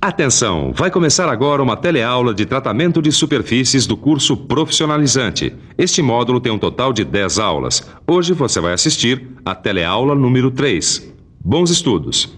Atenção, vai começar agora uma teleaula de tratamento de superfícies do curso profissionalizante. Este módulo tem um total de 10 aulas. Hoje você vai assistir a teleaula número 3. Bons estudos!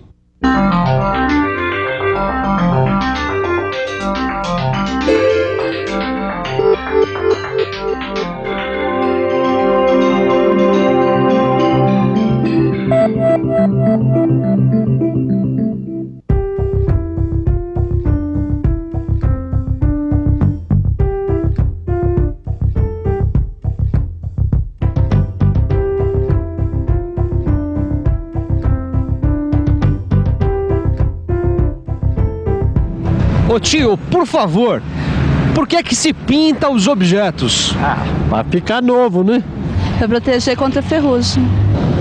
Ô tio, por favor, por que é que se pinta os objetos? Pra ficar novo, né? Pra proteger contra ferrugem.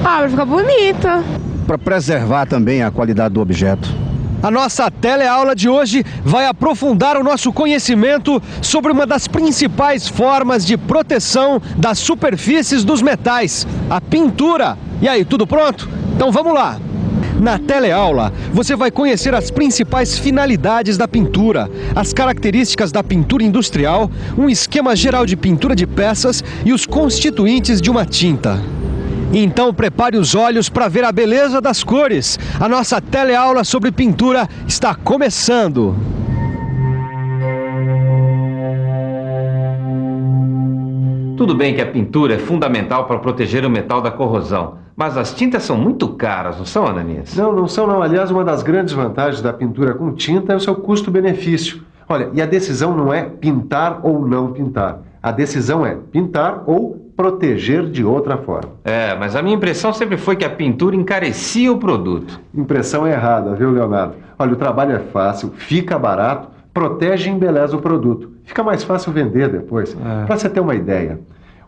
Pra ficar bonita. Pra preservar também a qualidade do objeto. A nossa teleaula de hoje vai aprofundar o nosso conhecimento sobre uma das principais formas de proteção das superfícies dos metais, a pintura. E aí, tudo pronto? Então vamos lá! Na teleaula, você vai conhecer as principais finalidades da pintura, as características da pintura industrial, um esquema geral de pintura de peças e os constituintes de uma tinta. Então prepare os olhos para ver a beleza das cores. A nossa teleaula sobre pintura está começando. Tudo bem que a pintura é fundamental para proteger o metal da corrosão, mas as tintas são muito caras, não são, Ananias? Não são não. Aliás, uma das grandes vantagens da pintura com tinta é o seu custo-benefício. Olha, e a decisão não é pintar ou não pintar. A decisão é pintar ou proteger de outra forma. Mas a minha impressão sempre foi que a pintura encarecia o produto. Impressão errada, viu, Leonardo? Olha, o trabalho é fácil, fica barato, protege e embeleza o produto. Fica mais fácil vender depois. Para você ter uma ideia,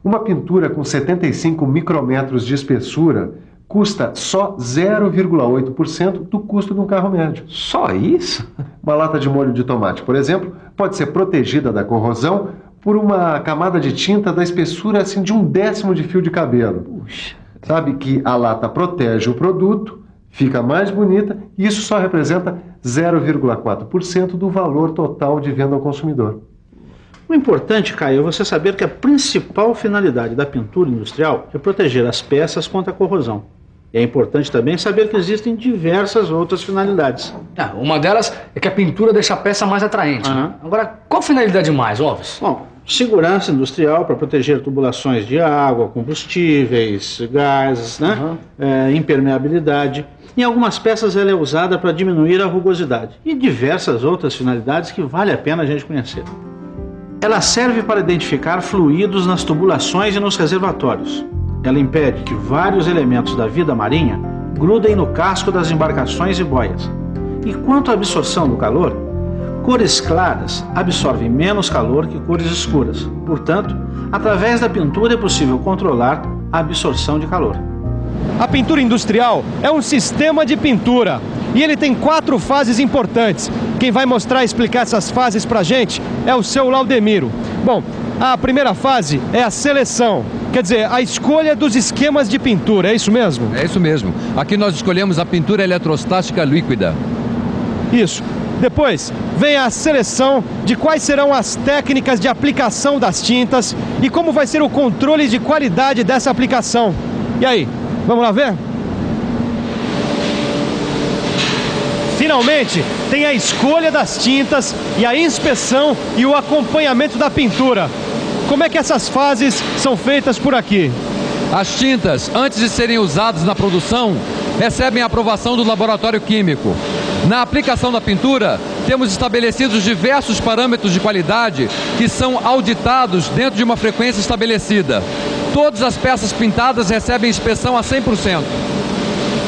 uma pintura com 75 micrômetros de espessura custa só 0,8% do custo de um carro médio. Só isso? Uma lata de molho de tomate, por exemplo, pode ser protegida da corrosão por uma camada de tinta da espessura assim, de 1/10 de fio de cabelo. Puxa. Sabe que a lata protege o produto, fica mais bonita e isso só representa 0,4% do valor total de venda ao consumidor. O importante, Caio, é você saber que a principal finalidade da pintura industrial é proteger as peças contra a corrosão. E é importante também saber que existem diversas outras finalidades. Uma delas é que a pintura deixa a peça mais atraente. Agora, qual finalidade mais, Alves? Bom, segurança industrial para proteger tubulações de água, combustíveis, gases, né? Impermeabilidade. Em algumas peças ela é usada para diminuir a rugosidade. E diversas outras finalidades que vale a pena a gente conhecer. Ela serve para identificar fluidos nas tubulações e nos reservatórios. Ela impede que vários elementos da vida marinha grudem no casco das embarcações e boias. E quanto à absorção do calor, cores claras absorvem menos calor que cores escuras. Portanto, através da pintura é possível controlar a absorção de calor. A pintura industrial é um sistema de pintura e ele tem 4 fases importantes. Quem vai mostrar e explicar essas fases pra gente é o seu Laudemiro. Bom, a primeira fase é a seleção, quer dizer, a escolha dos esquemas de pintura, é isso mesmo? É isso mesmo. Aqui nós escolhemos a pintura eletrostática líquida. Isso. Depois vem a seleção de quais serão as técnicas de aplicação das tintas e como vai ser o controle de qualidade dessa aplicação. E aí, vamos lá ver? Finalmente, tem a escolha das tintas e a inspeção e o acompanhamento da pintura. Como é que essas fases são feitas por aqui? As tintas, antes de serem usadas na produção, recebem a aprovação do laboratório químico. Na aplicação da pintura, temos estabelecidos diversos parâmetros de qualidade que são auditados dentro de uma frequência estabelecida. Todas as peças pintadas recebem inspeção a 100%.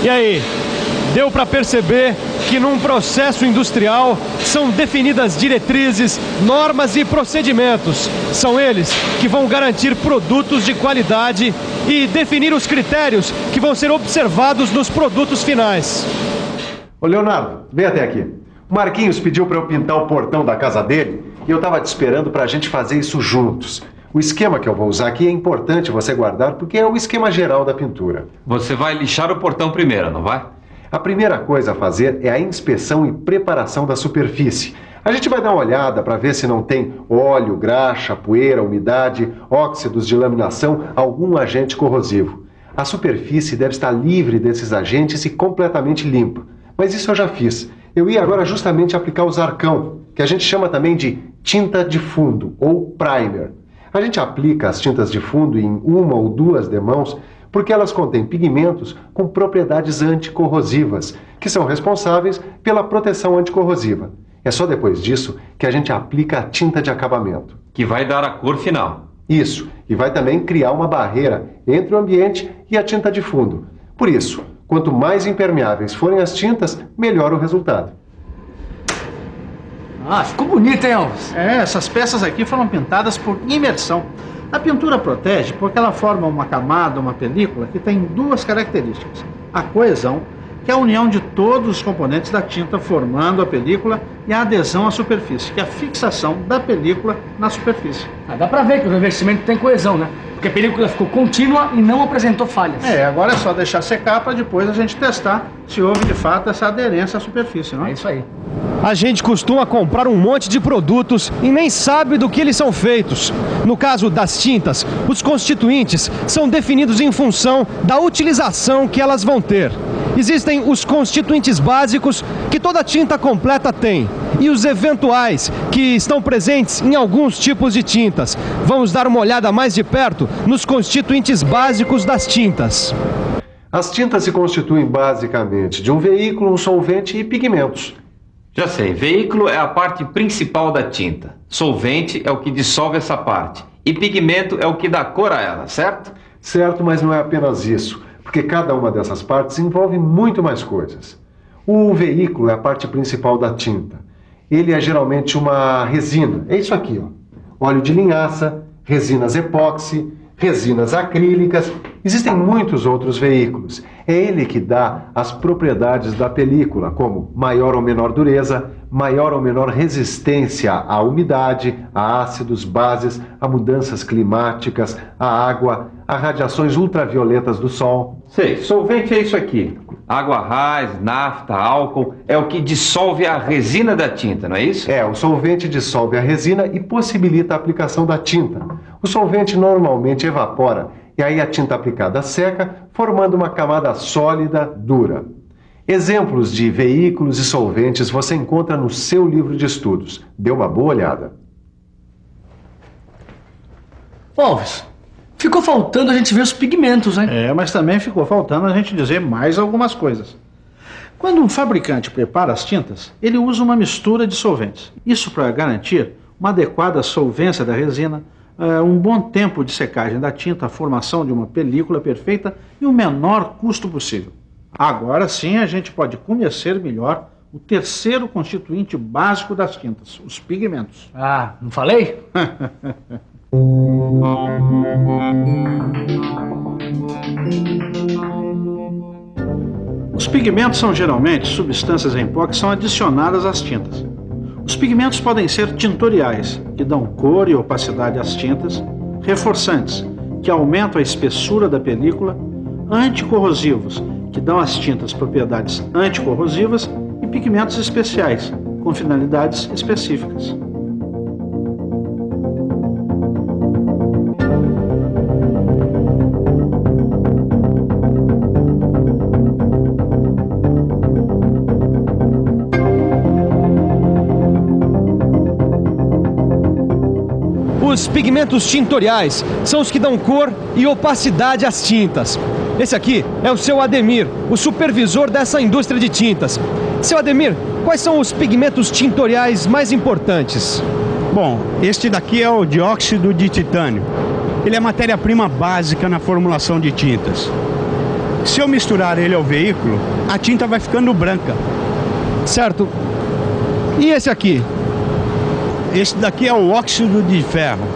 E aí, deu para perceber que num processo industrial são definidas diretrizes, normas e procedimentos. São eles que vão garantir produtos de qualidade e definir os critérios que vão ser observados nos produtos finais. Ô Leonardo, vem até aqui. O Marquinhos pediu para eu pintar o portão da casa dele e eu estava te esperando para a gente fazer isso juntos. O esquema que eu vou usar aqui é importante você guardar porque é o esquema geral da pintura. Você vai lixar o portão primeiro, não vai? A primeira coisa a fazer é a inspeção e preparação da superfície. A gente vai dar uma olhada para ver se não tem óleo, graxa, poeira, umidade, óxidos de laminação, algum agente corrosivo. A superfície deve estar livre desses agentes e completamente limpa. Mas isso eu já fiz. Eu ia agora justamente aplicar o Zarcão, que a gente chama também de tinta de fundo, ou primer. A gente aplica as tintas de fundo em 1 ou 2 demãos porque elas contêm pigmentos com propriedades anticorrosivas, que são responsáveis pela proteção anticorrosiva. É só depois disso que a gente aplica a tinta de acabamento. Que vai dar a cor final. Isso, e vai também criar uma barreira entre o ambiente e a tinta de fundo. Por isso, quanto mais impermeáveis forem as tintas, melhor o resultado. Ah, ficou bonito, hein, Alves? Essas peças aqui foram pintadas por imersão. A pintura protege porque ela forma uma camada, uma película, que tem 2 características. A coesão, que é a união de todos os componentes da tinta formando a película, e a adesão à superfície, que é a fixação da película na superfície. Dá pra ver que o revestimento tem coesão, né? Porque a película ficou contínua e não apresentou falhas. Agora é só deixar secar para depois a gente testar se houve de fato essa aderência à superfície, não é? É isso aí. A gente costuma comprar um monte de produtos e nem sabe do que eles são feitos. No caso das tintas, os constituintes são definidos em função da utilização que elas vão ter. Existem os constituintes básicos que toda tinta completa tem e os eventuais que estão presentes em alguns tipos de tintas. Vamos dar uma olhada mais de perto nos constituintes básicos das tintas. As tintas se constituem basicamente de um veículo, um solvente e pigmentos. Já sei, veículo é a parte principal da tinta. Solvente é o que dissolve essa parte. E pigmento é o que dá cor a ela, certo? Certo, mas não é apenas isso, porque cada uma dessas partes envolve muito mais coisas. O veículo é a parte principal da tinta. Ele é geralmente uma resina. É isso aqui, ó. Óleo de linhaça, resinas epóxi, resinas acrílicas. Existem muitos outros veículos. É ele que dá as propriedades da película, como maior ou menor dureza, maior ou menor resistência à umidade, a ácidos, bases, a mudanças climáticas, a água, a radiações ultravioletas do sol. Sei, solvente é isso aqui. Água raiz, nafta, álcool, é o que dissolve a resina da tinta, não é isso? O solvente dissolve a resina e possibilita a aplicação da tinta. O solvente normalmente evapora e aí a tinta aplicada seca, formando uma camada sólida, dura. Exemplos de veículos e solventes você encontra no seu livro de estudos. Dê uma boa olhada. Alves, ficou faltando a gente ver os pigmentos, né? Mas também ficou faltando a gente dizer mais algumas coisas. Quando um fabricante prepara as tintas, ele usa uma mistura de solventes. Isso para garantir uma adequada solvência da resina, um bom tempo de secagem da tinta, a formação de uma película perfeita e o menor custo possível. Agora sim a gente pode conhecer melhor o terceiro constituinte básico das tintas, os pigmentos. Ah, não falei? Os pigmentos são geralmente substâncias em pó que são adicionadas às tintas. Os pigmentos podem ser tintoriais, que dão cor e opacidade às tintas, reforçantes, que aumentam a espessura da película, anticorrosivos, que dão às tintas propriedades anticorrosivas, e pigmentos especiais, com finalidades específicas. Os pigmentos tintoriais são os que dão cor e opacidade às tintas. Esse aqui é o seu Ademir, o supervisor dessa indústria de tintas. Seu Ademir, quais são os pigmentos tintoriais mais importantes? Bom, este daqui é o dióxido de titânio. Ele é a matéria-prima básica na formulação de tintas. Se eu misturar ele ao veículo, a tinta vai ficando branca. Certo. E esse aqui? Esse daqui é o óxido de ferro.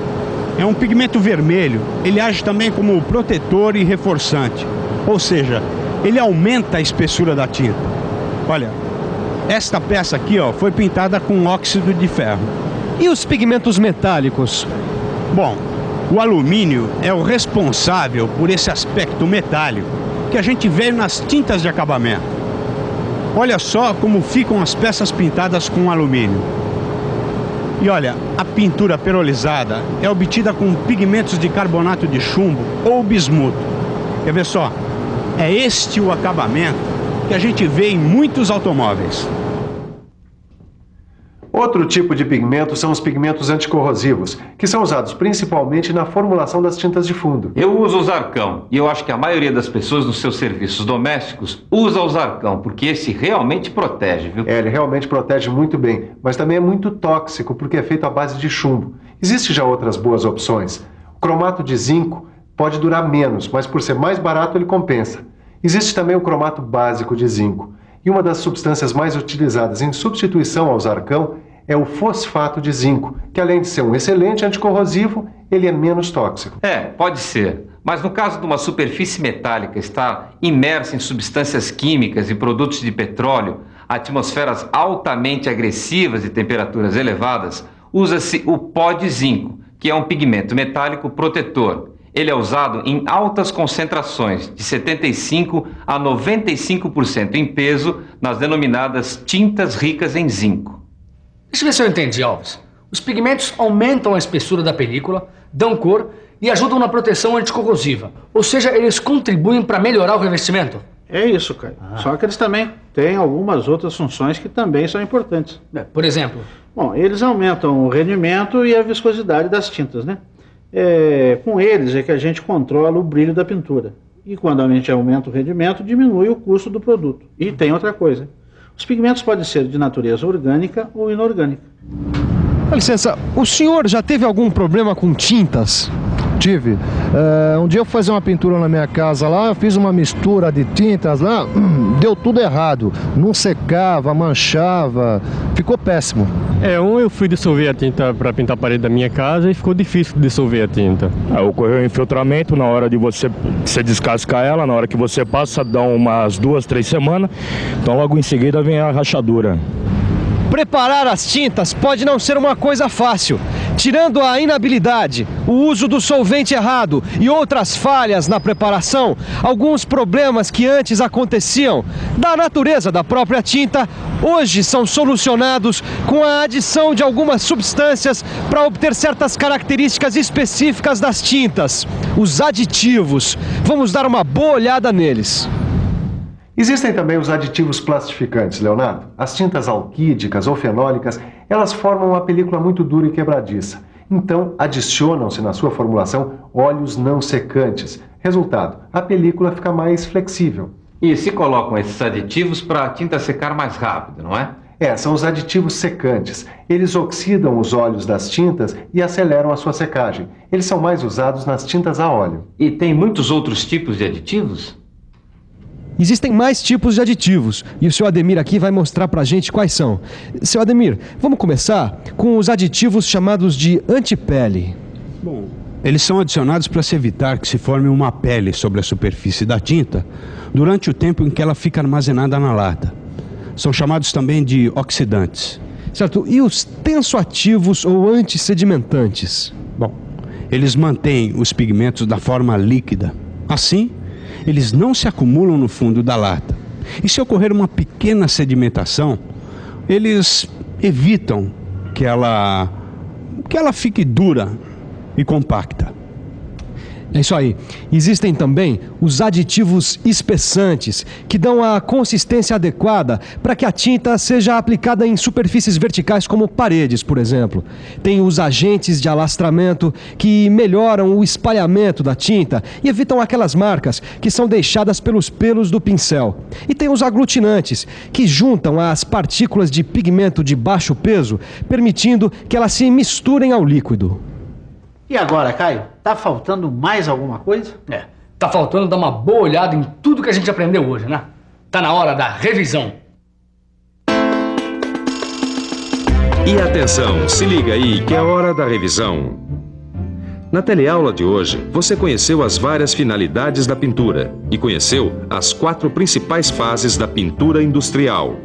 É um pigmento vermelho. Ele age também como protetor e reforçante. Ou seja, ele aumenta a espessura da tinta. Olha, esta peça aqui, ó, foi pintada com óxido de ferro. E os pigmentos metálicos? Bom, o alumínio é o responsável por esse aspecto metálico que a gente vê nas tintas de acabamento. Olha só como ficam as peças pintadas com alumínio. E olha, a pintura perolizada é obtida com pigmentos de carbonato de chumbo ou bismuto. Quer ver só? É este o acabamento que a gente vê em muitos automóveis. Outro tipo de pigmento são os pigmentos anticorrosivos, que são usados principalmente na formulação das tintas de fundo. Eu uso o Zarcão e eu acho que a maioria das pessoas nos seus serviços domésticos usa o Zarcão, porque esse realmente protege, viu? Ele realmente protege muito bem, mas também é muito tóxico porque é feito à base de chumbo. Existem já outras boas opções. O cromato de zinco pode durar menos, mas por ser mais barato ele compensa. Existe também o cromato básico de zinco. E uma das substâncias mais utilizadas em substituição ao Zarcão é o fosfato de zinco, que além de ser um excelente anticorrosivo, ele é menos tóxico. Pode ser. Mas no caso de uma superfície metálica estar imersa em substâncias químicas e produtos de petróleo, atmosferas altamente agressivas e temperaturas elevadas, usa-se o pó de zinco, que é um pigmento metálico protetor. Ele é usado em altas concentrações, de 75% a 95% em peso, nas denominadas tintas ricas em zinco. Deixa eu ver se eu entendi, Alves. Os pigmentos aumentam a espessura da película, dão cor e ajudam na proteção anticorrosiva. Ou seja, eles contribuem para melhorar o revestimento? É isso, Caio. Só que eles também têm algumas outras funções que também são importantes. Por exemplo? Bom, eles aumentam o rendimento e a viscosidade das tintas, né? Com eles é que a gente controla o brilho da pintura. E quando a gente aumenta o rendimento, diminui o custo do produto. E tem outra coisa. Os pigmentos podem ser de natureza orgânica ou inorgânica. Com licença, o senhor já teve algum problema com tintas? Tive. Um dia eu fui fazer uma pintura na minha casa lá, eu fiz uma mistura de tintas lá, deu tudo errado. Não secava, manchava, ficou péssimo. Eu fui dissolver a tinta para pintar a parede da minha casa e ficou difícil dissolver a tinta. Ocorreu infiltramento na hora de você descascar ela, na hora que você passa, dá umas 2, 3 semanas, então logo em seguida vem a rachadura. Preparar as tintas pode não ser uma coisa fácil. Tirando a inabilidade, o uso do solvente errado e outras falhas na preparação, alguns problemas que antes aconteciam da natureza da própria tinta, hoje são solucionados com a adição de algumas substâncias para obter certas características específicas das tintas, os aditivos. Vamos dar uma boa olhada neles. Existem também os aditivos plastificantes, Leonardo. As tintas alquídicas ou fenólicas, elas formam uma película muito dura e quebradiça. Então, adicionam-se na sua formulação óleos não secantes. Resultado, a película fica mais flexível. E se colocam esses aditivos para a tinta secar mais rápido, não é? São os aditivos secantes. Eles oxidam os óleos das tintas e aceleram a sua secagem. Eles são mais usados nas tintas a óleo. E tem muitos outros tipos de aditivos? Existem mais tipos de aditivos e o seu Ademir aqui vai mostrar pra gente quais são. Seu Ademir, vamos começar com os aditivos chamados de antipele. Bom, eles são adicionados para se evitar que se forme uma pele sobre a superfície da tinta durante o tempo em que ela fica armazenada na lata. São chamados também de oxidantes. Certo, e os tensoativos ou antissedimentantes? Bom, eles mantêm os pigmentos da forma líquida. Assim, eles não se acumulam no fundo da lata. E se ocorrer uma pequena sedimentação, eles evitam que ela fique dura e compacta. É isso aí. Existem também os aditivos espessantes, que dão a consistência adequada para que a tinta seja aplicada em superfícies verticais como paredes, por exemplo. Tem os agentes de alastramento, que melhoram o espalhamento da tinta e evitam aquelas marcas que são deixadas pelos pelos do pincel. E tem os aglutinantes, que juntam as partículas de pigmento de baixo peso, permitindo que elas se misturem ao líquido. E agora, Caio? Tá faltando mais alguma coisa? Tá faltando dar uma boa olhada em tudo que a gente aprendeu hoje, né? Tá na hora da revisão. E atenção, se liga aí que é hora da revisão. Na teleaula de hoje, você conheceu as várias finalidades da pintura e conheceu as 4 principais fases da pintura industrial.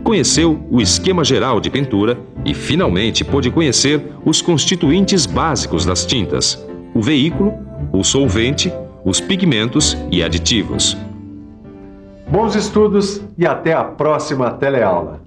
Conheceu o esquema geral de pintura e, finalmente, pôde conhecer os constituintes básicos das tintas, o veículo, o solvente, os pigmentos e aditivos. Bons estudos e até a próxima teleaula.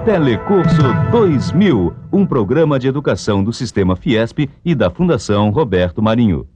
Telecurso 2000, um programa de educação do Sistema Fiesp e da Fundação Roberto Marinho.